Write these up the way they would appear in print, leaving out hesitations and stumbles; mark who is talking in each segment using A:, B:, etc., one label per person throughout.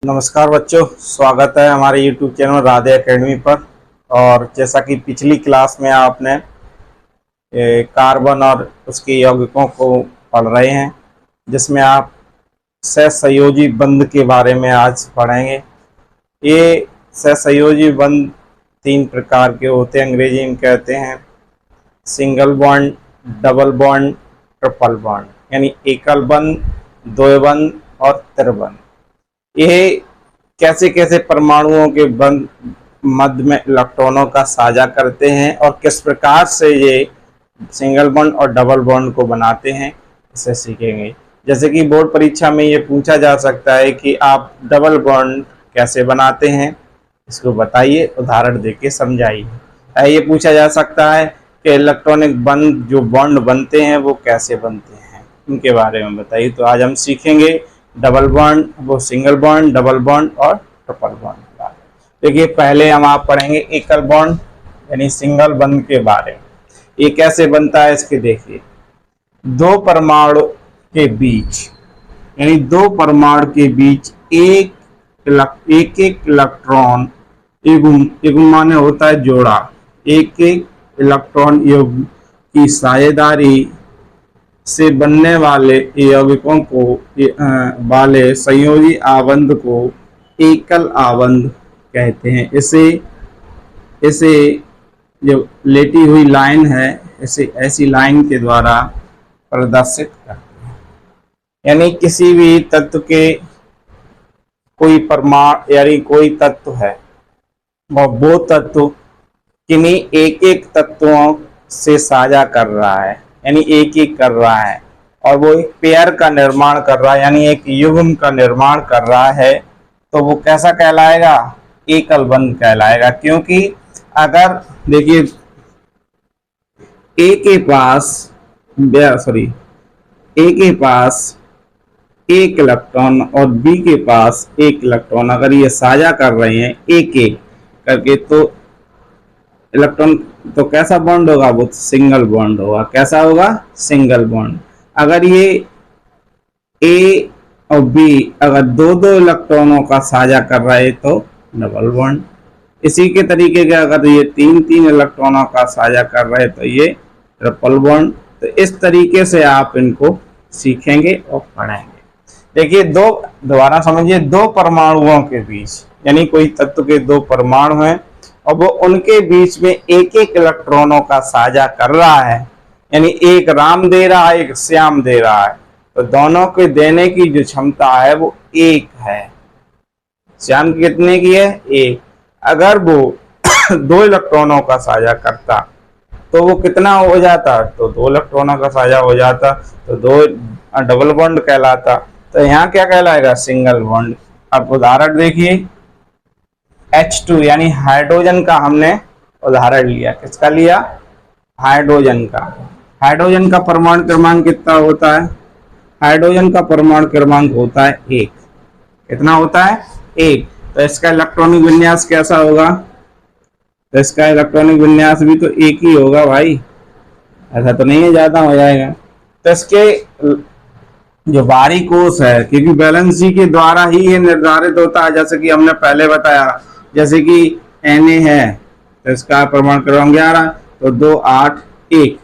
A: नमस्कार बच्चों, स्वागत है हमारे YouTube चैनल राधे एकेडमी पर। और जैसा कि पिछली क्लास में आपने कार्बन और उसके यौगिकों को पढ़ रहे हैं, जिसमें आप सहसंयोजी बंध के बारे में आज पढ़ेंगे। ये सहसंयोजी बंध 3 प्रकार के होते हैं। अंग्रेजी में कहते हैं single bond, double bond, triple bond, यानी एकल बंध, द्वैबंध और त्रिबंध। ये कैसे कैसे परमाणुओं के बंध मध्य में इलेक्ट्रॉनों का साझा करते हैं और किस प्रकार से ये सिंगल बॉन्ड और डबल बॉन्ड को बनाते हैं, इसे सीखेंगे। जैसे कि बोर्ड परीक्षा में ये पूछा जा सकता है कि आप डबल बॉन्ड कैसे बनाते हैं, इसको बताइए, उदाहरण देके समझाइए। ये पूछा जा सकता है कि इलेक्ट्रॉनिक बंध जो बॉन्ड बनते हैं वो कैसे बनते हैं, उनके बारे में बताइए। तो आज हम सीखेंगे डबल बॉन्ड, वो सिंगल बॉन्ड, डबल बॉन्ड और ट्रिपल बॉन्ड। देखिए, पहले हम आप पढ़ेंगे एकल बॉन्ड यानी सिंगल बॉन्ड के बारे में। ये कैसे बनता है इसके देखिए। दो परमाणु के बीच यानी दो परमाणु के बीच एक इलेक्ट्रॉन युग्म माने होता है जोड़ा, एक इलेक्ट्रॉन युग्म की साझेदारी से बनने वाले यौगिकों को वाले संयोजी आबंध को एकल आबंध कहते हैं। इसे जो लेटी हुई लाइन है, इसे ऐसी लाइन के द्वारा प्रदर्शित करते हैं। यानी किसी भी तत्व के कोई परमाणु यानी कोई तत्व है और वो तत्व किन्हीं एक एक तत्वों से साझा कर रहा है, यानी एक एक कर रहा है, और वो एक पेयर का निर्माण कर रहा है, यानी एक युग्म का निर्माण कर रहा है, तो वो कैसा कहलाएगा? एकल बंध कहलाएगा। क्योंकि अगर देखिए ए के पास एक इलेक्ट्रॉन और बी के पास एक इलेक्ट्रॉन अगर ये साझा कर रहे हैं एक एक करके, तो इलेक्ट्रॉन तो कैसा बॉन्ड होगा? वो सिंगल बॉन्ड होगा। कैसा होगा? Single bond. अगर ये ए और बी अगर दो दो इलेक्ट्रॉनों का साझा कर रहे हैं तो डबल बॉन्ड। इसी के तरीके के अगर ये तीन तीन इलेक्ट्रॉनों का साझा कर रहे हैं तो ये ट्रिपल बॉन्ड। तो इस तरीके से आप इनको सीखेंगे और पढ़ेंगे। देखिए, दोबारा समझिए, दो परमाणुओं के बीच यानी कोई तत्व के दो परमाणु हैं और वो उनके बीच में एक एक इलेक्ट्रॉनों का साझा कर रहा है, यानी एक राम दे रहा है, एक श्याम दे रहा है, तो दोनों के देने की जो क्षमता है वो एक है। श्याम कितने की है? एक। अगर वो दो इलेक्ट्रॉनों का साझा करता तो वो कितना हो जाता? तो दो इलेक्ट्रॉनों का साझा हो जाता, तो दो डबल बॉन्ड कहलाता। तो यहाँ क्या कहलाएगा? Single bond. अब उदाहरण देखिए, H2 यानी हाइड्रोजन का हमने उदाहरण लिया। किसका लिया? हाइड्रोजन का। हाइड्रोजन का परमाणु क्रमांक कितना होता है? हाइड्रोजन का परमाणु क्रमांक होता है 1। कितना होता है? 1। तो इसका इलेक्ट्रॉनिक विन्यास कैसा होगा? तो इसका इलेक्ट्रॉनिक विन्यास भी तो एक ही होगा भाई, ऐसा तो नहीं है ज्यादा हो जाएगा। तो इसके जो बाहरी कोश है, क्योंकि बैलेंसी के द्वारा ही ये निर्धारित होता है, जैसे कि हमने पहले बताया, जैसे कि Na है तो इसका परमाणु क्रमांक 11, तो 2 8 1।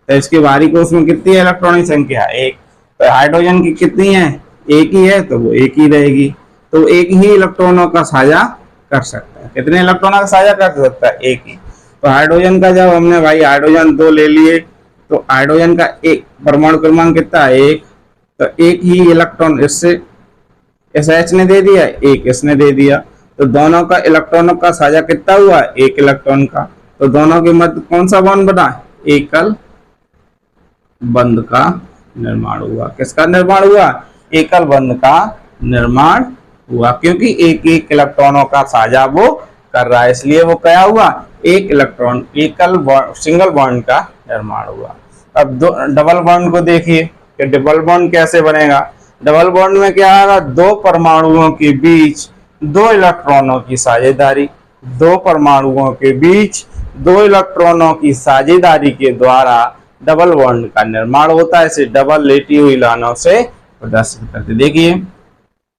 A: तो इसके बाहरी कोश में कितनी है इलेक्ट्रॉनिक संख्या? 1। तो हाइड्रोजन की कितनी है? एक ही है, तो वो एक ही रहेगी। तो एक ही इलेक्ट्रॉनों का साझा कर सकता है। कितने इलेक्ट्रॉनों का साझा कर सकता है? एक ही। तो हाइड्रोजन का जब हमने भाई हाइड्रोजन 2 ले लिए, तो हाइड्रोजन का एक परमाणु क्रमांक कितना है? 1। तो एक ही इलेक्ट्रॉन इससे इस H ने दे दिया, एक इसने दे दिया, तो दोनों का इलेक्ट्रॉनों का साझा कितना हुआ? एक इलेक्ट्रॉन का। तो दोनों के मध्य कौन सा बॉन्ड बना? एकल बंध का निर्माण हुआ। किसका निर्माण हुआ? एकल बंध का निर्माण हुआ, क्योंकि एक एक इलेक्ट्रॉनों का साझा वो कर रहा है, इसलिए वो क्या हुआ? एक इलेक्ट्रॉन एकल सिंगल बॉन्ड का निर्माण हुआ। अब डबल बॉन्ड को देखिए कि डबल बॉन्ड कैसे बनेगा। डबल बॉन्ड में क्या आएगा? दो परमाणुओं के बीच दो इलेक्ट्रॉनों की साझेदारी। दो परमाणुओं के बीच दो इलेक्ट्रॉनों की साझेदारी के द्वारा डबल बॉन्ड का निर्माण होता है। इसे डबल लेटी हुई लाइनों से प्रदर्शित करते। देखिए,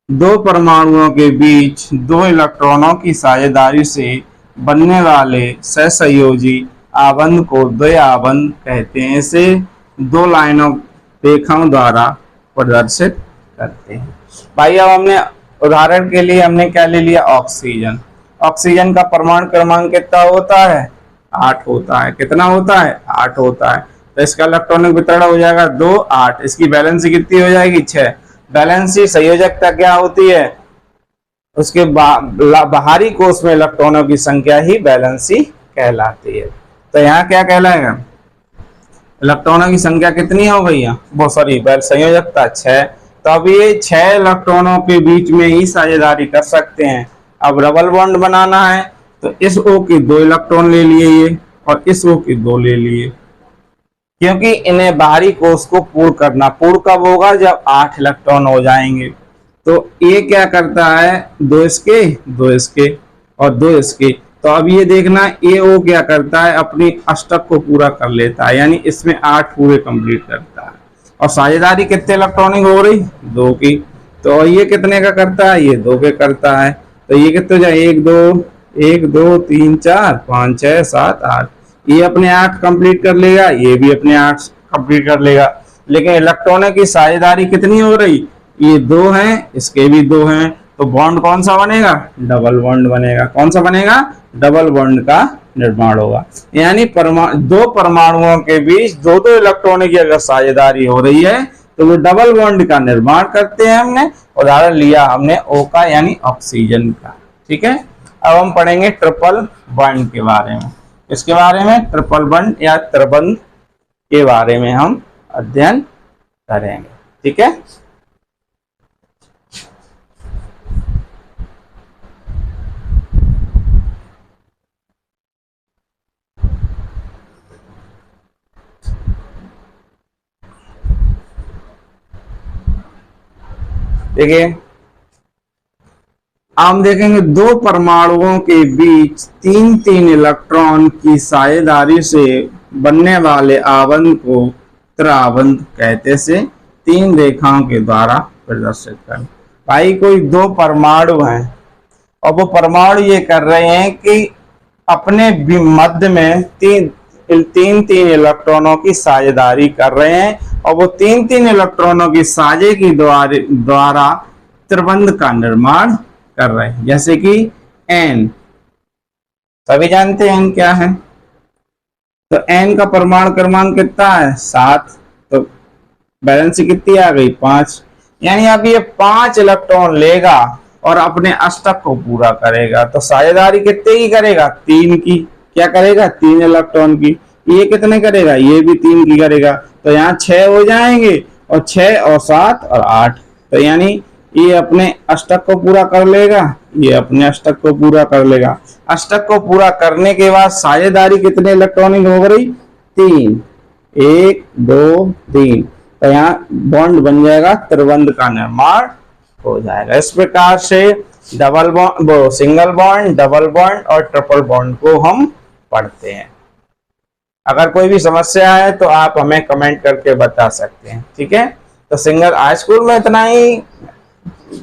A: दो परमाणुओं के बीच दो इलेक्ट्रॉनों की साझेदारी से बनने वाले सहसंयोजी आबंध को द्वयाबंध कहते हैं। इसे दो लाइनों रेखाओं द्वारा प्रदर्शित करते हैं। भाई अब हमने उदाहरण के लिए हमने क्या ले लिया, ऑक्सीजन। ऑक्सीजन का परमाणु क्रमांक कितना होता है, 8 होता है। कितना होता है, 8 होता है। तो इसका इलेक्ट्रॉनिक वितरण हो जाएगा 2 8। इसकी वैलेंसी कितनी हो जाएगी, 6। वैलेंसी संयोजकता क्या होती है, उसके बाहरी कोष में इलेक्ट्रॉनों की संख्या ही वैलेंसी कहलाती है। तो यहाँ क्या कहलाएगा, इलेक्ट्रॉनों की संख्या कितनी हो भैया, वो सॉरी संयोजकता 6। तो अब ये 6 इलेक्ट्रॉनों के बीच में ही साझेदारी कर सकते हैं। अब डबल बॉन्ड बनाना है तो इस O के 2 इलेक्ट्रॉन ले लिए ये, और इस O के 2 ले लिए, क्योंकि इन्हें बाहरी कोष को पूर्ण करना। पूर्ण कब होगा, जब 8 इलेक्ट्रॉन हो जाएंगे। तो ये क्या करता है, 2 इसके 2 इसके और 2 इसके। तो अब ये देखना ये O क्या करता है, अपनी अष्टक को पूरा कर लेता है, यानी इसमें 8 पूरे कंप्लीट करता है। और साझेदारी कितने इलेक्ट्रॉनिक हो रही, 2 की। तो ये कितने का करता है, ये 2 के करता है। तो ये कितने हो जाए, 1 2 3 4 5 6 7 8। ये अपने 8 कंप्लीट कर लेगा, ये भी अपने 8 कंप्लीट कर लेगा। लेकिन इलेक्ट्रॉनों की साझेदारी कितनी हो रही, ये 2 हैं, इसके भी 2 हैं। तो बॉन्ड कौन सा बनेगा, डबल बॉन्ड बनेगा। कौन सा बनेगा, डबल बॉन्ड का निर्माण होगा। यानी दो परमाणुओं के बीच दो दो इलेक्ट्रॉनों की अगर साझेदारी हो रही है तो वो डबल बॉन्ड का निर्माण करते हैं। हमने उदाहरण लिया हमने O का यानी ऑक्सीजन का। ठीक है, अब हम पढ़ेंगे ट्रिपल बॉन्ड के बारे में। इसके बारे में ट्रिपल बॉन्ड या त्रिबंध के बारे में हम अध्ययन करेंगे। ठीक है, देखिए हम देखेंगे दो परमाणुओं के बीच 3-3 इलेक्ट्रॉन की साझेदारी से बनने वाले आबंध को त्रिआबंध कहते से 3 रेखाओं के द्वारा प्रदर्शित कर। भाई कोई 2 परमाणु हैं और वो परमाणु ये कर रहे हैं कि अपने मध्य में तीन तीन इलेक्ट्रॉनों की साझेदारी कर रहे हैं, और वो 3-3 इलेक्ट्रॉनों की साझे की द्वारा त्रिबंध का निर्माण कर रहे हैं। जैसे कि N, सभी जानते हैं N क्या है। तो N का परमाणु क्रमांक कितना है, 7। तो वैलेंसी कितनी आ गई, 5। यानी अब ये 5 इलेक्ट्रॉन लेगा और अपने अष्टक को पूरा करेगा। तो साझेदारी कितने की करेगा, 3 की। क्या करेगा, 3 इलेक्ट्रॉन की। ये कितने करेगा, ये भी 3 की करेगा। तो यहाँ 6 हो जाएंगे, और 6 और 7 और 8। तो यानी ये अपने अष्टक को पूरा कर लेगा, ये अपने अष्टक को पूरा कर लेगा। अष्टक को पूरा करने के बाद साझेदारी कितने इलेक्ट्रॉनिक हो गई, 3। 1 2 3। तो यहाँ बॉन्ड बन जाएगा, त्रिबंध का निर्माण हो जाएगा। इस प्रकार से double bond, single bond, double bond और ट्रिपल बॉन्ड को हम पढ़ते हैं। अगर कोई भी समस्या है तो आप हमें कमेंट करके बता सकते हैं। ठीक है, तो सिंगल हाई स्कूल में इतना ही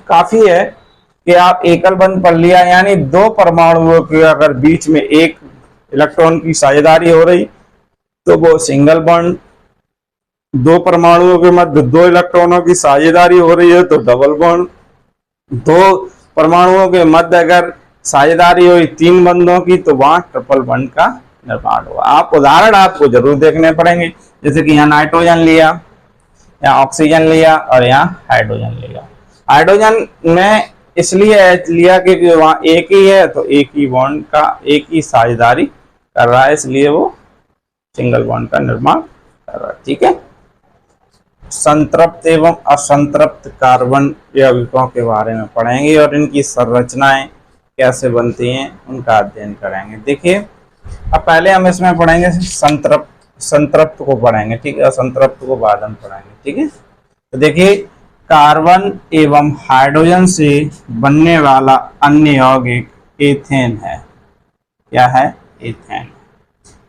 A: काफी है कि आप एकल बंध पढ़ लिया, यानी 2 परमाणुओं के अगर बीच में 1 इलेक्ट्रॉन की साझेदारी हो रही तो वो सिंगल बॉन्ड। 2 परमाणुओं के मध्य 2 इलेक्ट्रॉनों की साझेदारी हो रही है तो डबल बॉन्ड। 2 परमाणुओं के मध्य अगर साझेदारी हुई 3 बंधों की तो वहां ट्रिपल बॉन्ड का निर्माण हुआ। आप उदाहरण आपको जरूर देखने पड़ेंगे, जैसे कि यहाँ नाइट्रोजन लिया, यहाँ ऑक्सीजन लिया और यहाँ हाइड्रोजन लिया। हाइड्रोजन में इसलिए लिया क्योंकि वहां एक ही है, तो एक ही बॉन्ड का एक ही साझेदारी कर रहा है, इसलिए वो सिंगल बॉन्ड का निर्माण कर रहा है। ठीक है, संतृप्त एवं असंतृप्त कार्बन यौगिकों के बारे में पढ़ेंगे और इनकी संरचनाएं कैसे बनती हैं उनका अध्ययन करेंगे। देखिए अब पहले हम इसमें पढ़ेंगे संतृप्त को पढ़ेंगे। ठीक है, असंतृप्त को बाद में पढ़ेंगे। ठीक है, तो देखिए कार्बन एवं हाइड्रोजन से बनने वाला अन्य यौगिक एथेन है। क्या है, एथेन,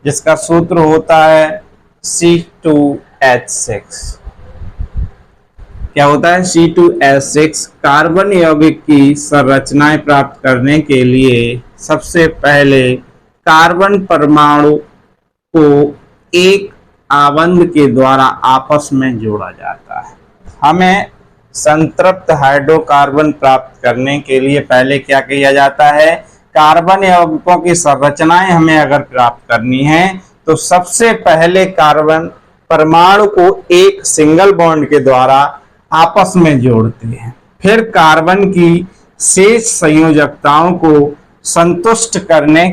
A: जिसका सूत्र होता है C2H6। क्या होता है, C2H6 कार्बन यौगिक की संरचनाएं प्राप्त करने के लिए सबसे पहले कार्बन परमाणु को एक आबंध के द्वारा आपस में जोड़ा जाता है। हमें संतृप्त हाइड्रोकार्बन प्राप्त करने के लिए पहले क्या किया जाता है, कार्बन यौगिकों की संरचनाएं हमें अगर प्राप्त करनी है तो सबसे पहले कार्बन परमाणु को एक सिंगल बॉन्ड के द्वारा आपस में जोड़ते हैं। फिर कार्बन की शेष संयोजकताओं को संतुष्ट करने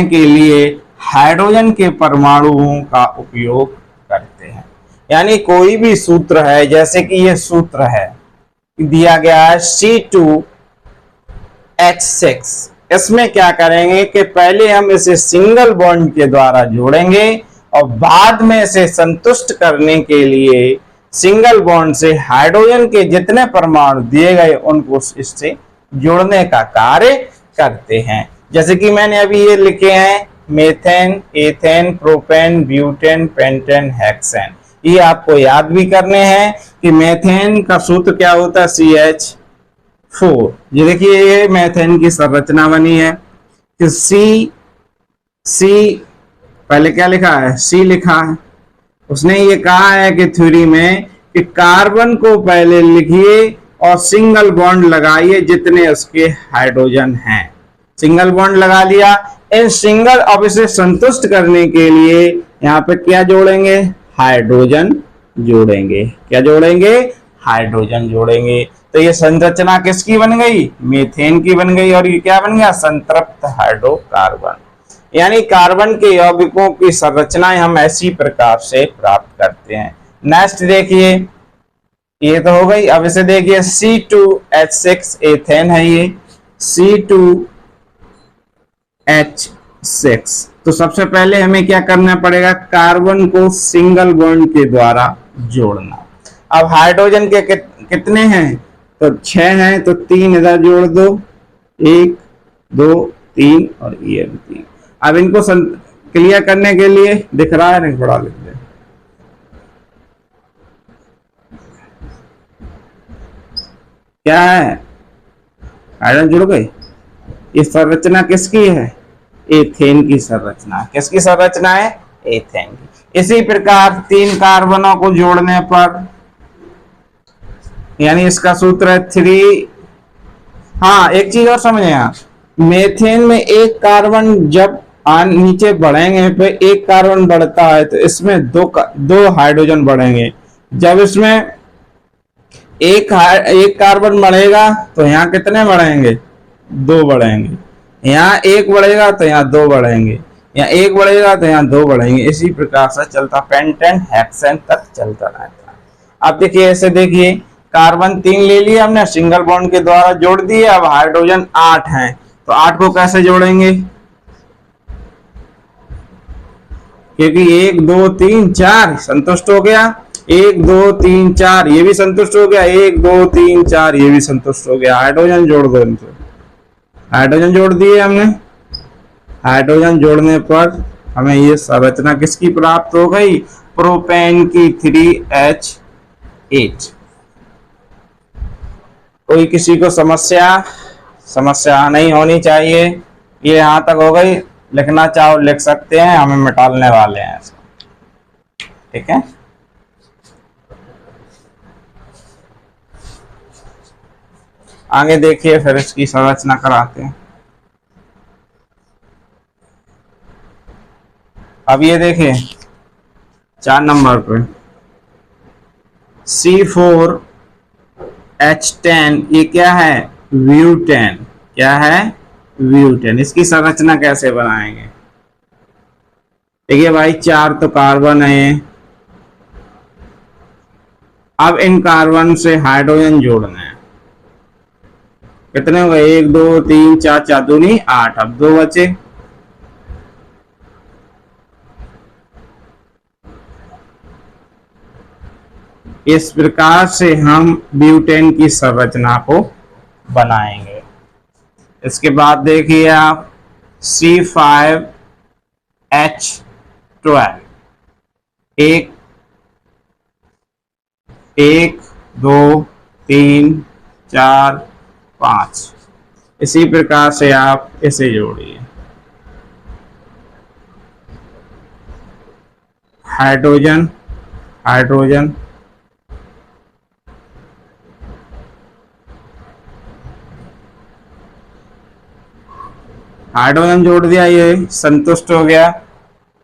A: के लिए हाइड्रोजन के परमाणुओं का उपयोग करते हैं। यानी कोई भी सूत्र है, जैसे कि यह सूत्र है दिया गया है C2H6, इसमें क्या करेंगे कि पहले हम इसे सिंगल बॉन्ड के द्वारा जोड़ेंगे और बाद में इसे संतुष्ट करने के लिए सिंगल बॉन्ड से हाइड्रोजन के जितने परमाणु दिए गए उनको इससे जोड़ने का कार्य करते हैं। जैसे कि मैंने अभी ये लिखे हैं methane, ethane, propane, butane, pentane, hexane. ये आपको याद भी करने हैं कि मेथेन का सूत्र क्या होता है, CH4। ये देखिए ये मेथेन की संरचना बनी है कि सी पहले क्या लिखा है, C लिखा है। उसने ये कहा है कि थ्योरी में कि कार्बन को पहले लिखिए और सिंगल बॉन्ड लगाइए जितने उसके हाइड्रोजन हैं। सिंगल बॉन्ड लगा लिया, इन सिंगल, अब इसे संतुष्ट करने के लिए यहाँ पे क्या जोड़ेंगे, हाइड्रोजन जोड़ेंगे। क्या जोड़ेंगे, हाइड्रोजन जोड़ेंगे। तो ये संरचना किसकी बन गई, मीथेन की बन गई। और ये क्या बन गया, संतृप्त हाइड्रोकार्बन। यानी कार्बन के यौगिकों की संरचनाएं हम ऐसी प्रकार से प्राप्त करते हैं। नेक्स्ट देखिए, ये तो हो गई। अब इसे देखिए C2H6 एथेन है, ये C2H6। तो सबसे पहले हमें क्या करना पड़ेगा, कार्बन को सिंगल बॉन्ड के द्वारा जोड़ना। अब हाइड्रोजन के कितने हैं, तो 6 हैं, तो 3 इधर जोड़ दो, 1 2 3 और ये 3। अब इनको क्लियर करने के लिए दिख रहा है, नहीं बड़ा लिख दे। क्या है, हाइड्रोजन जुड़ गई। ये संरचना किसकी है, एथेन की संरचना। किसकी संरचना है, एथेन की। इसी प्रकार 3 कार्बनों को जोड़ने पर, यानी इसका सूत्र है 3। हाँ, एक चीज और समझे आप, मेथेन में एक कार्बन जब नीचे बढ़ेंगे तो एक कार्बन बढ़ता है तो इसमें दो हाइड्रोजन बढ़ेंगे। जब इसमें एक कार्बन बढ़ेगा तो यहाँ कितने बढ़ेंगे, 2 बढ़ेंगे। यहाँ 1 बढ़ेगा तो यहाँ 2 बढ़ेंगे, यहाँ 1 बढ़ेगा तो यहाँ 2 बढ़ेंगे। इसी प्रकार से चलता पेंटेन हेक्सेन तक चलता रहता है। अब देखिए, ऐसे देखिए, कार्बन 3 ले लिया हमने, सिंगल बॉन्ड के द्वारा जोड़ दिए। अब हाइड्रोजन 8 हैं, तो 8 को कैसे जोड़ेंगे, क्योंकि 1 2 3 4 संतुष्ट हो गया, 1 2 3 4 ये भी संतुष्ट हो गया, 1 2 3 4 ये भी संतुष्ट हो गया। हाइड्रोजन जोड़ दो इनसे, हाइड्रोजन जोड़ दिए हमने। हाइड्रोजन जोड़ने पर हमें ये संरचना किसकी प्राप्त हो गई, प्रोपेन की 3H8। कोई किसी को समस्या नहीं होनी चाहिए। ये यहां तक हो गई, लिखना चाहो लिख सकते हैं, हमें मिटाने वाले हैं इसको, ठीक है। आगे देखिए, फिर इसकी संरचना कराते हैं। अब ये देखिए 4 नंबर पे C4H10, ये क्या है, ब्यूटेन। क्या है, ब्यूटेन। इसकी संरचना कैसे बनाएंगे, देखिए भाई 4 तो कार्बन है। अब इन कार्बन से हाइड्रोजन जोड़ना है। कितने हो गए, 1 2 3 4 4 दूनी 8। अब 2 बचे। इस प्रकार से हम ब्यूटेन की संरचना को बनाएंगे। इसके बाद देखिए आप C5H12, एक एक, दो, तीन, चार, पांच। इसी प्रकार से आप इसे जोड़िए। हाइड्रोजन, हाइड्रोजन, हाइड्रोजन जोड़ दिया, ये संतुष्ट हो गया।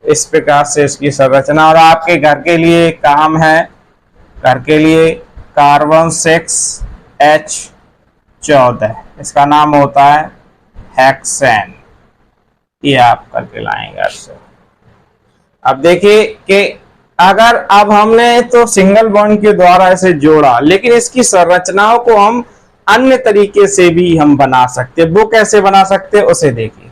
A: इस प्रकार से इसकी संरचना। और आपके घर के लिए काम है, घर के लिए कार्बन 6H14, इसका नाम होता है हेक्सेन। ये आप करके लाएंगे घर से। अब देखिए कि अगर अब हमने तो सिंगल बॉन्ड के द्वारा इसे जोड़ा, लेकिन इसकी संरचनाओं को हम अन्य तरीके से भी हम बना सकते हैं। वो कैसे बना सकते हैं उसे देखिए।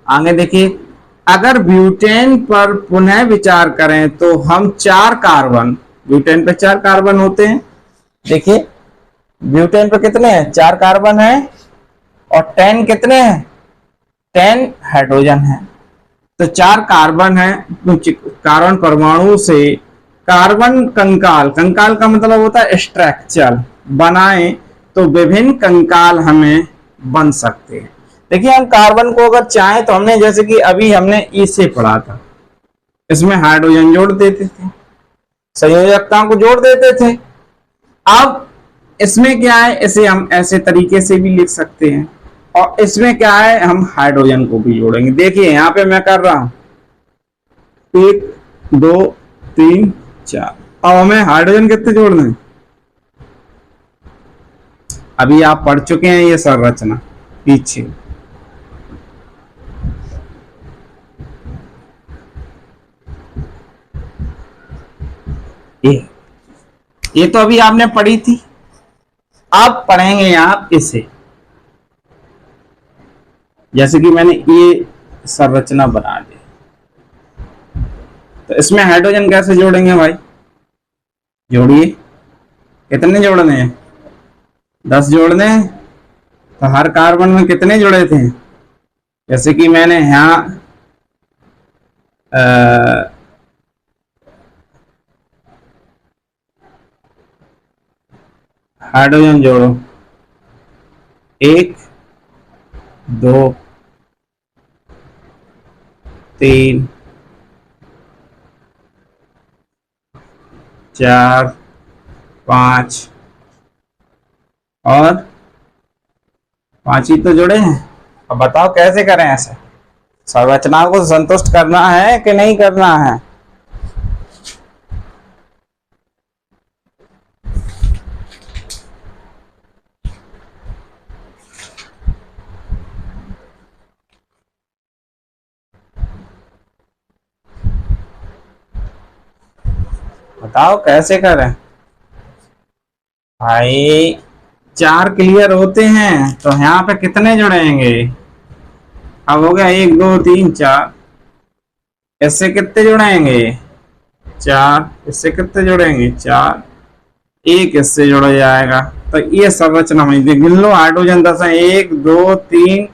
A: आगे देखिए, अगर ब्यूटेन पर पुनः विचार करें तो हम 4 कार्बन, ब्यूटेन पे 4 कार्बन होते हैं। देखिए ब्यूटेन पे कितने हैं? 4 कार्बन है। और 10 कितने हैं? 10 हाइड्रोजन है। तो 4 कार्बन है। कार्बन परमाणु से कार्बन कंकाल, कंकाल का मतलब होता है स्ट्रक्चर, बनाए तो विभिन्न कंकाल हमें बन सकते हैं। देखिए हम कार्बन को अगर चाहें तो हमने, जैसे कि अभी हमने इसे पढ़ा था, इसमें हाइड्रोजन जोड़ देते थे, संयोजकताओं को जोड़ देते थे। अब इसमें क्या है, इसे हम ऐसे तरीके से भी लिख सकते हैं। और इसमें क्या है, हम हाइड्रोजन को भी जोड़ेंगे। देखिए यहां पे मैं कर रहा हूं 1, 2, 3, 4। अब हमें हाइड्रोजन कितने जोड़ने हैं? अभी आप पढ़ चुके हैं ये संरचना पीछे। ये तो अभी आपने पढ़ी थी। अब पढ़ेंगे आप इसे। जैसे कि मैंने ये संरचना बना दी, तो इसमें हाइड्रोजन कैसे जोड़ेंगे भाई? जोड़िए। कितने जोड़ने हैं? 10 जोड़ने हैं। तो हर कार्बन में कितने जुड़े थे? जैसे कि मैंने यहाँ हाइड्रोजन जोड़ो, 1, 2, 3, 4, 5 और 5 ही तो जुड़े हैं। अब बताओ कैसे करें ऐसे? संरचना को संतुष्ट करना है कि नहीं करना है? बताओ कैसे करें भाई? 4 क्लियर होते हैं तो यहाँ पे कितने जुड़ेंगे? अब हो गया 1, 2, 3, 4। इससे कितने जुड़ेंगे? 4। इससे कितने जुड़ेंगे? 4। एक इससे जोड़ा जाएगा। तो ये संरचना में गिन लो। हाइड्रोजन 10 है। 1, 2, 3,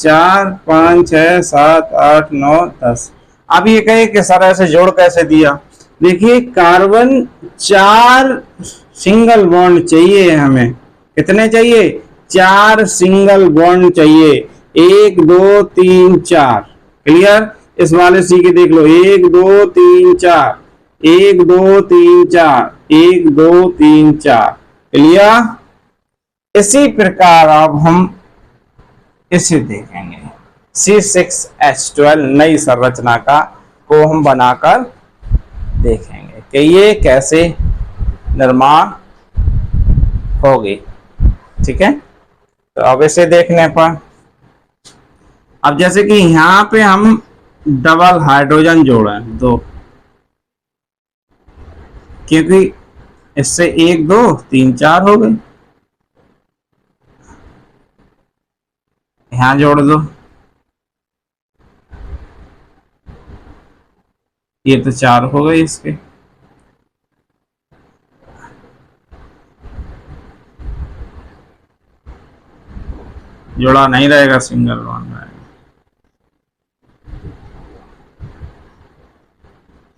A: 4, 5, 6, 7, 8, 9, 10। अब ये कहे कि सर ऐसे जोड़ कैसे दिया? देखिए कार्बन 4 सिंगल बॉन्ड चाहिए हमें। कितने चाहिए? 4 सिंगल बॉन्ड चाहिए। 1, 2, 3, 4। क्लियर? इस वाले सी के देख लो। 1, 2, 3, 4। 1, 2, 3, 4। 1, 2, 3, 4। क्लियर? इसी प्रकार अब हम इसे देखेंगे। C6H12 नई संरचना का को हम बनाकर देखेंगे कि ये कैसे निर्माण होगी। ठीक है, तो अब इसे देखने पर, अब जैसे कि यहां पे हम डबल हाइड्रोजन जोड़े 2, क्योंकि इससे 1, 2, 3, 4 हो गए। यहां जोड़ दो, ये तो 4 हो गए इसके। जोड़ा नहीं रहेगा, सिंगल बॉन्ड रहेगा।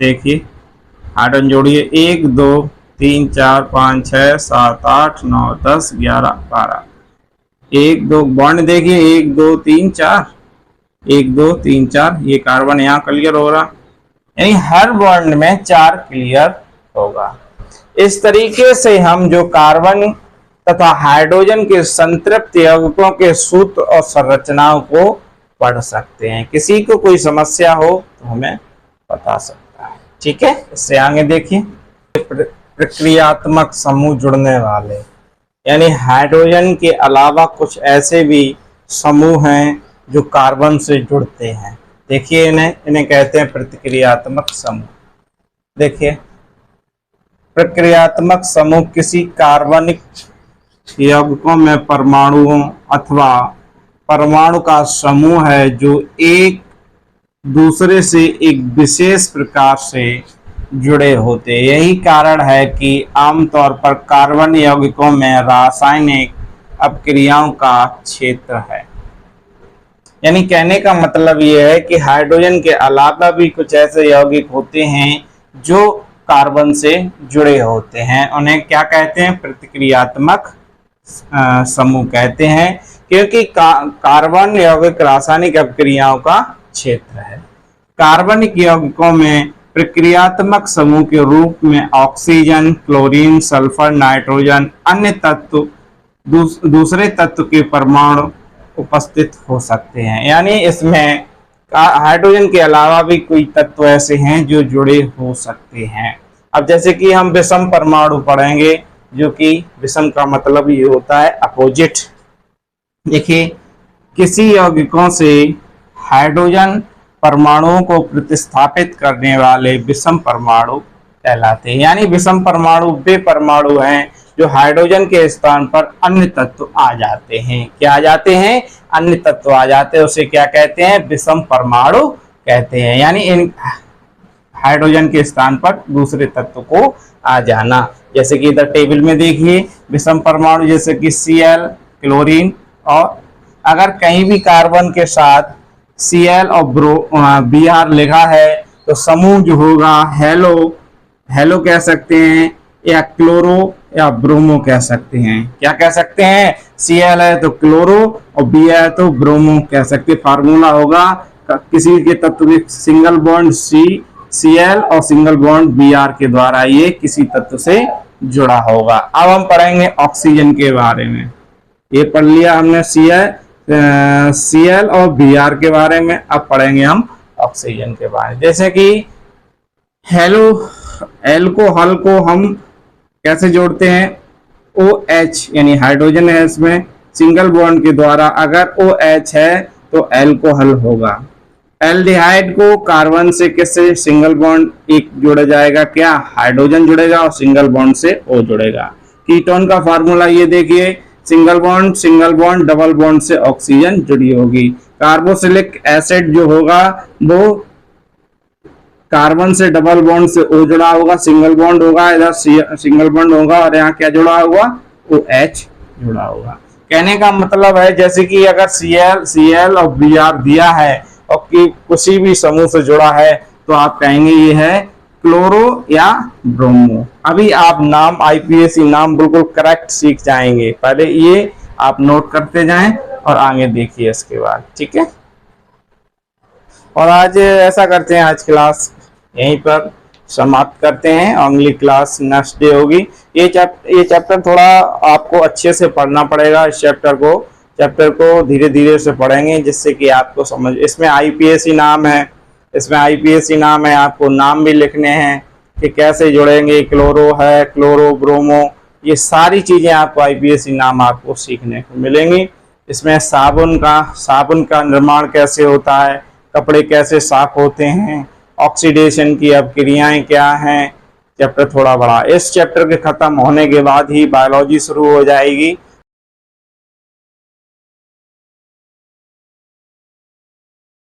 A: देखिए हाइड्रोजन जोड़िए, 1 2 3 4 5 6 7 8 9 10 11 12, 1 2 बॉन्ड देखिए, 1 2 3 4, 1 2 3 4, ये कार्बन यहाँ क्लियर हो रहा, यानी हर बॉन्ड में 4 क्लियर होगा। इस तरीके से हम जो कार्बन तथा हाइड्रोजन के संतृप्त यौगिकों के सूत्र और संरचनाओं को पढ़ सकते हैं। किसी को कोई समस्या हो तो हमें बता सकता है। ठीक है, इससे आगे देखिए, प्रक्रियात्मक समूह जुड़ने वाले, यानी हाइड्रोजन के अलावा कुछ ऐसे भी समूह हैं जो कार्बन से जुड़ते हैं। देखिए, इन्हें कहते हैं प्रतिक्रियात्मक समूह। देखिए, प्रक्रियात्मक समूह किसी कार्बनिक यौगिकों में परमाणुओं अथवा परमाणु का समूह है जो एक दूसरे से एक विशेष प्रकार से जुड़े होते हैं। यही कारण है कि आमतौर पर कार्बन यौगिकों में रासायनिक अपक्रियाओं का क्षेत्र है। यानी कहने का मतलब यह है कि हाइड्रोजन के अलावा भी कुछ ऐसे यौगिक होते हैं जो कार्बन से जुड़े होते हैं, उन्हें क्या कहते हैं? प्रतिक्रियात्मक समूह कहते हैं, क्योंकि कार्बन यौगिक रासायनिक अपक्रियाओं का क्षेत्र है। कार्बनिक यौगिकों में प्रक्रियात्मक समूह के रूप में ऑक्सीजन, क्लोरीन, सल्फर, नाइट्रोजन, अन्य तत्व, दूसरे तत्व के परमाणु उपस्थित हो सकते हैं। यानी इसमें हाइड्रोजन के अलावा भी कोई तत्व ऐसे हैं जो जुड़े हो सकते हैं। अब जैसे कि हम विषम परमाणु पढ़ेंगे, जो कि विषम का मतलब ये होता है अपोजिट। देखिए, किसी यौगिकों से हाइड्रोजन परमाणुओं को प्रतिस्थापित करने वाले विषम परमाणु कहलाते हैं। यानी विषम परमाणु वे परमाणु हैं जो हाइड्रोजन के स्थान पर अन्य तत्व आ जाते हैं। क्या आ जाते हैं? अन्य तत्व आ जाते हैं। उसे क्या कहते हैं? विषम परमाणु कहते हैं। यानी इन हाइड्रोजन के स्थान पर दूसरे तत्व को आ जाना। जैसे कि इधर टेबल में देखिए, विषम परमाणु जैसे कि Cl, क्लोरीन, और अगर कहीं भी कार्बन के साथ Cl और Br लिखा है तो समूह जो होगा हेलो कह सकते हैं, या क्लोरो या ब्रोमो कह सकते हैं। क्या कह सकते हैं? Cl है तो क्लोरो और Br है तो ब्रोमो कह सकते हैं। फार्मूला होगा किसी के तत्व के सिंगल बॉन्ड Cl और सिंगल बॉन्ड Br के द्वारा ये किसी तत्व से जुड़ा होगा। अब हम पढ़ेंगे ऑक्सीजन के बारे में। ये पढ़ लिया हमने Cl और Br के बारे में, अब पढ़ेंगे हम ऑक्सीजन के बारे में। जैसे कि एल्कोहल को हम कैसे जोड़ते हैं? OH, यानी हाइड्रोजन है इसमें, सिंगल बॉन्ड के द्वारा अगर OH है तो एल्कोहल होगा। एल्डिहाइड को कार्बन से किससे सिंगल बॉन्ड एक जोड़ा जाएगा? क्या? हाइड्रोजन जुड़ेगा और सिंगल बॉन्ड से O जुड़ेगा। कीटोन का फार्मूला ये देखिए, सिंगल बॉन्ड डबल बॉन्ड से ऑक्सीजन जुड़ी होगी। कार्बोक्सिलिक एसिड जो होगा वो कार्बन से डबल बॉन्ड से O जुड़ा होगा, सिंगल बॉन्ड होगा, इधर सिंगल बॉन्ड होगा और यहाँ क्या जुड़ा होगा? OH जुड़ा होगा। कहने का मतलब है जैसे कि अगर Cl और Br दिया है और कि किसी भी समूह से जुड़ा है तो आप कहेंगे ये है क्लोरो या ब्रोमो। अभी आप नाम IPSC नाम बिल्कुल करेक्ट सीख जाएंगे, पहले ये आप नोट करते जाएं और आगे देखिए इसके बाद। ठीक है, और आज ऐसा करते हैं, आज क्लास यहीं पर समाप्त करते हैं। अगली क्लास नेक्स्ट डे होगी। ये चैप्टर थोड़ा आपको अच्छे से पढ़ना पड़ेगा। इस चैप्टर को धीरे धीरे से पढ़ेंगे जिससे कि आपको समझ। इसमें IPSC नाम है, आपको नाम भी लिखने हैं कि कैसे जुड़ेंगे। क्लोरो है, क्लोरो, ब्रोमो, ये सारी चीजें आपको IPSC नाम आपको सीखने को मिलेंगी। इसमें साबुन का निर्माण कैसे होता है, कपड़े कैसे साफ होते हैं, ऑक्सीडेशन की अपक्रियाएं क्या हैं। चैप्टर थोड़ा बड़ा। इस चैप्टर के खत्म होने के बाद ही बायोलॉजी शुरू हो जाएगी।